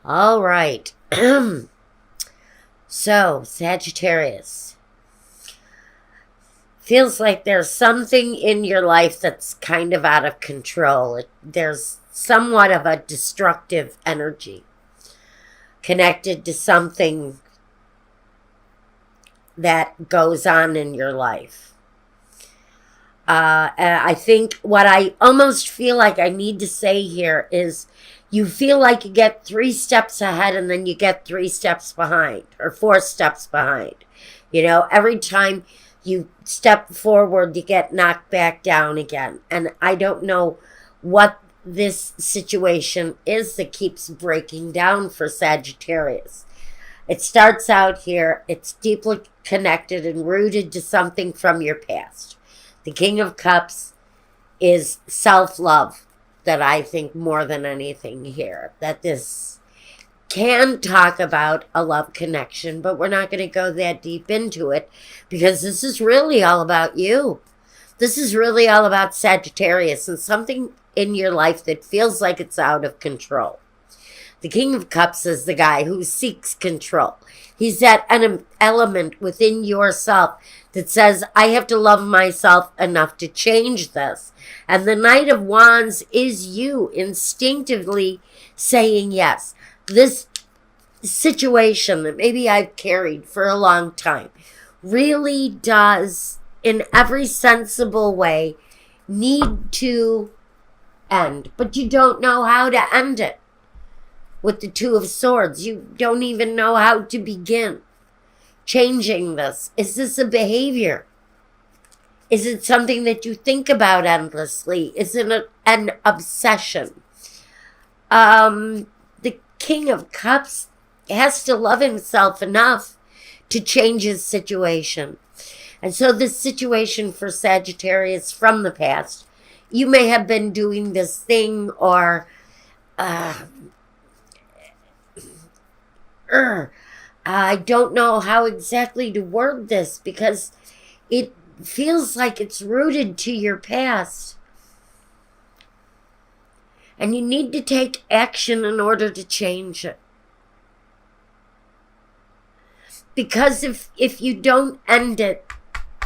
All right. So, Sagittarius. Feels like there's something in your life that's kind of out of control. There's somewhat of a destructive energy connected to something that goes on in your life. And I think what I almost feel like I need to say here is you feel like you get 3 steps ahead and then you get 3 steps behind or 4 steps behind. Every time you step forward, you get knocked back down again. And I don't know what this situation is that keeps breaking down for Sagittarius. It starts out here, it's deeply connected and rooted to something from your past. The King of Cups is self-love that I think more than anything here. That this can talk about a love connection, but we're not going to go that deep into it because this is really all about you. This is really all about Sagittarius and something in your life that feels like it's out of control. The King of Cups is the guy who seeks control. He's that element within yourself that says, I have to love myself enough to change this. And the Knight of Wands is you instinctively saying yes. This situation that maybe I've carried for a long time really does, in every sensible way, need to end. But you don't know how to end it. With the Two of Swords, you don't even know how to begin changing this. Is this a behavior? Is it something that you think about endlessly? Is it an obsession? The King of Cups has to love himself enough to change his situation. And so this situation for Sagittarius from the past, you may have been doing this thing or I don't know how exactly to word this because it feels like it's rooted to your past. And you need to take action in order to change it. Because if you don't end it,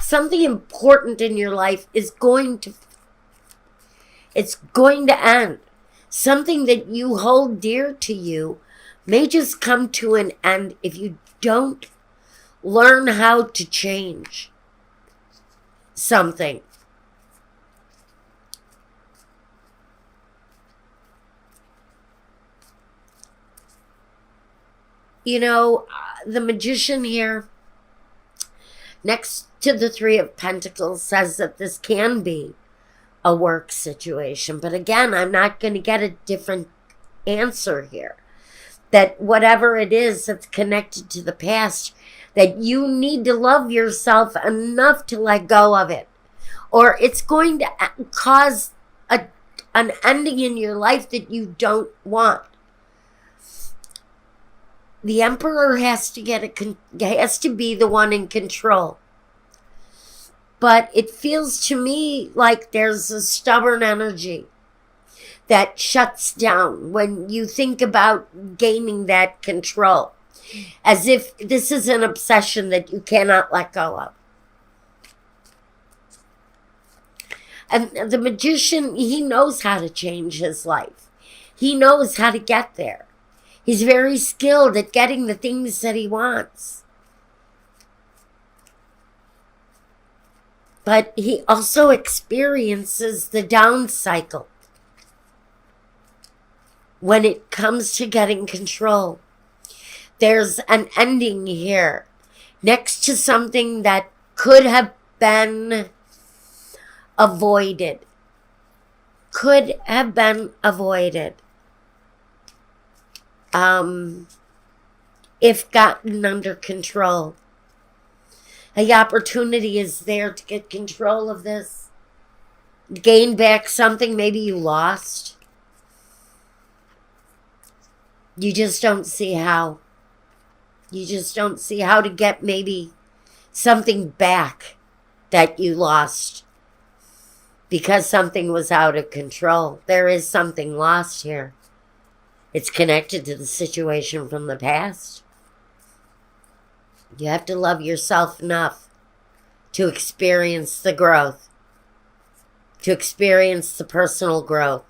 something important in your life is going to end. Something that you hold dear to you may just come to an end if you don't learn how to change something. The Magician here, next to the Three of Pentacles, says that this can be a work situation. But again, I'm not going to get a different answer here. That whatever it is that's connected to the past, that you need to love yourself enough to let go of it. Or it's going to cause an ending in your life that you don't want. The Emperor has to be the one in control. But it feels to me like there's a stubborn energy that shuts down when you think about gaining that control. As if this is an obsession that you cannot let go of. And the Magician, he knows how to change his life. He knows how to get there. He's very skilled at getting the things that he wants. But he also experiences the down cycle when it comes to getting control. There's an ending here next to something that could have been avoided. Could have been avoided. If gotten under control. The opportunity is there to get control of this. Gain back something maybe you lost. You just don't see how. You just don't see how to get maybe something back that you lost because something was out of control. There is something lost here. It's connected to the situation from the past. You have to love yourself enough to experience the growth, to experience the personal growth,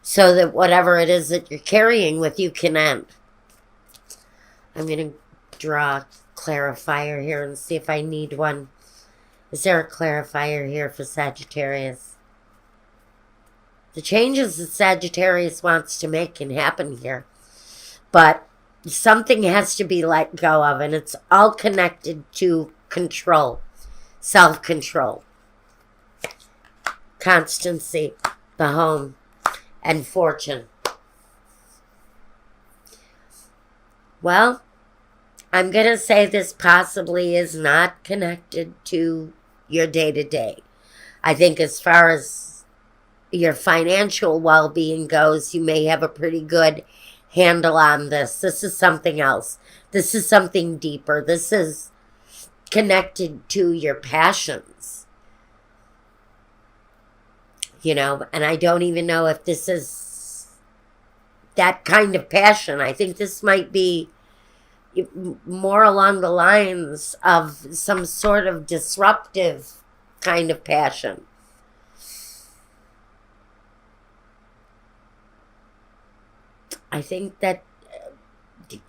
so that whatever it is that you're carrying with you can end. I'm going to draw a clarifier here and see if I need one. Is there a clarifier here for Sagittarius? The changes that Sagittarius wants to make can happen here, but something has to be let go of, and it's all connected to control, self-control, constancy, the home, and fortune. Well, I'm going to say this possibly is not connected to your day-to-day. I think as far as your financial well-being goes, you may have a pretty good handle on this. This is something else. This is something deeper. This is connected to your passions. You know, and I don't even know if this is that kind of passion. I think this might be more along the lines of some sort of disruptive kind of passion. I think that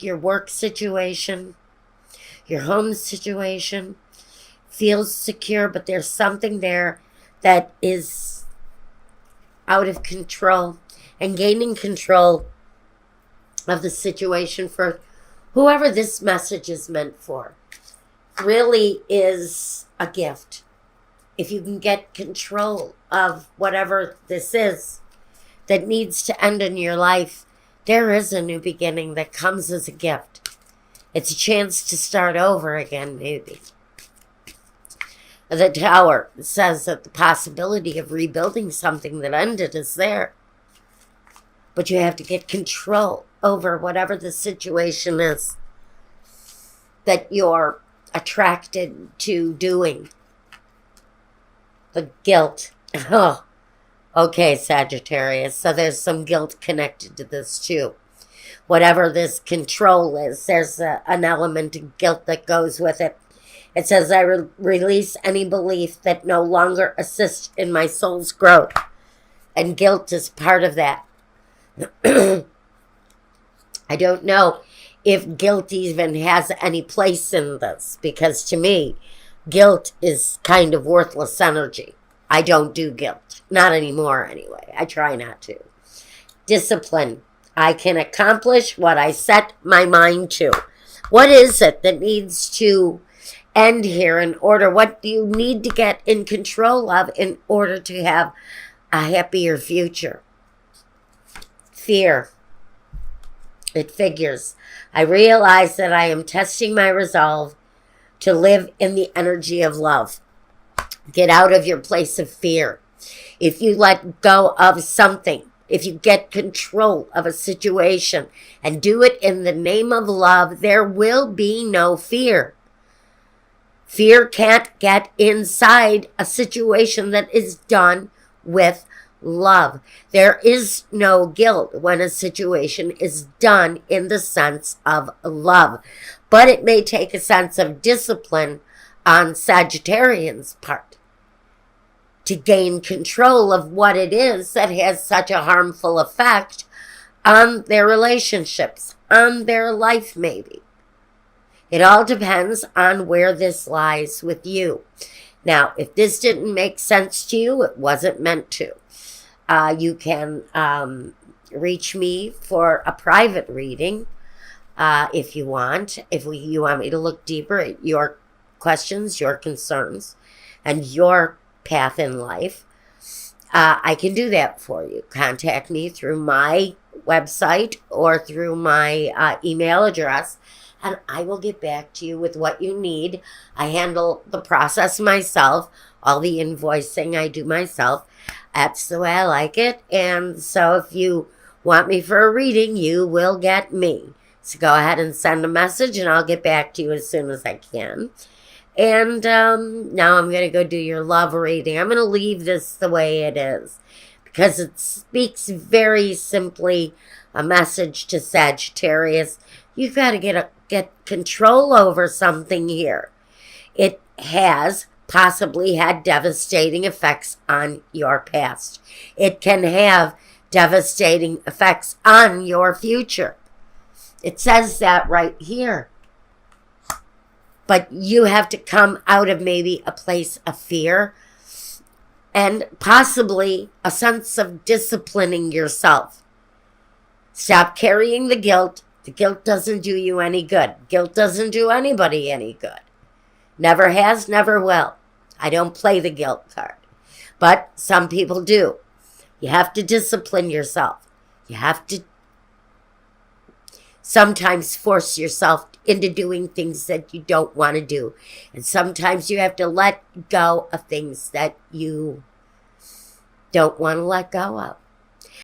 your work situation, your home situation feels secure, but there's something there that is out of control, and gaining control of the situation for whoever this message is meant for really is a gift. If you can get control of whatever this is that needs to end in your life, there is a new beginning that comes as a gift. It's a chance to start over again, maybe. The Tower says that the possibility of rebuilding something that ended is there. But you have to get control over whatever the situation is that you're attracted to doing. The guilt. Oh, okay, Sagittarius. So there's some guilt connected to this too. Whatever this control is, there's an element of guilt that goes with it. It says, I release any belief that no longer assists in my soul's growth. And guilt is part of that. I don't know if guilt even has any place in this, because to me, guilt is kind of worthless energy. I don't do guilt. Not anymore, anyway. I try not to. Discipline. I can accomplish what I set my mind to. What is it that needs to end here in order? What do you need to get in control of in order to have a happier future? Fear. It figures. I realize that I am testing my resolve to live in the energy of love. Get out of your place of fear. If you let go of something, if you get control of a situation and do it in the name of love, there will be no fear. Fear can't get inside a situation that is done with love. There is no guilt when a situation is done in the sense of love. But it may take a sense of discipline on Sagittarian's part to gain control of what it is that has such a harmful effect on their relationships, on their life maybe. It all depends on where this lies with you. Now, if this didn't make sense to you, it wasn't meant to. You can reach me for a private reading if you want. If you want me to look deeper at your questions, your concerns, and your path in life, I can do that for you. Contact me through my website or through my email address, and I will get back to you with what you need. I handle the process myself. All the invoicing I do myself. That's the way I like it. And so if you want me for a reading, you will get me. So go ahead and send a message, and I'll get back to you as soon as I can. And now I'm going to go do your love reading. I'm going to leave this the way it is because it speaks very simply a message to Sagittarius. You've got to get control over something here. It has possibly had devastating effects on your past. It can have devastating effects on your future. It says that right here. But you have to come out of maybe a place of fear and possibly a sense of disciplining yourself. Stop carrying the guilt. The guilt doesn't do you any good. Guilt doesn't do anybody any good. Never has, never will. I don't play the guilt card. But some people do. You have to discipline yourself. You have to sometimes force yourself into doing things that you don't want to do. And sometimes you have to let go of things that you don't want to let go of.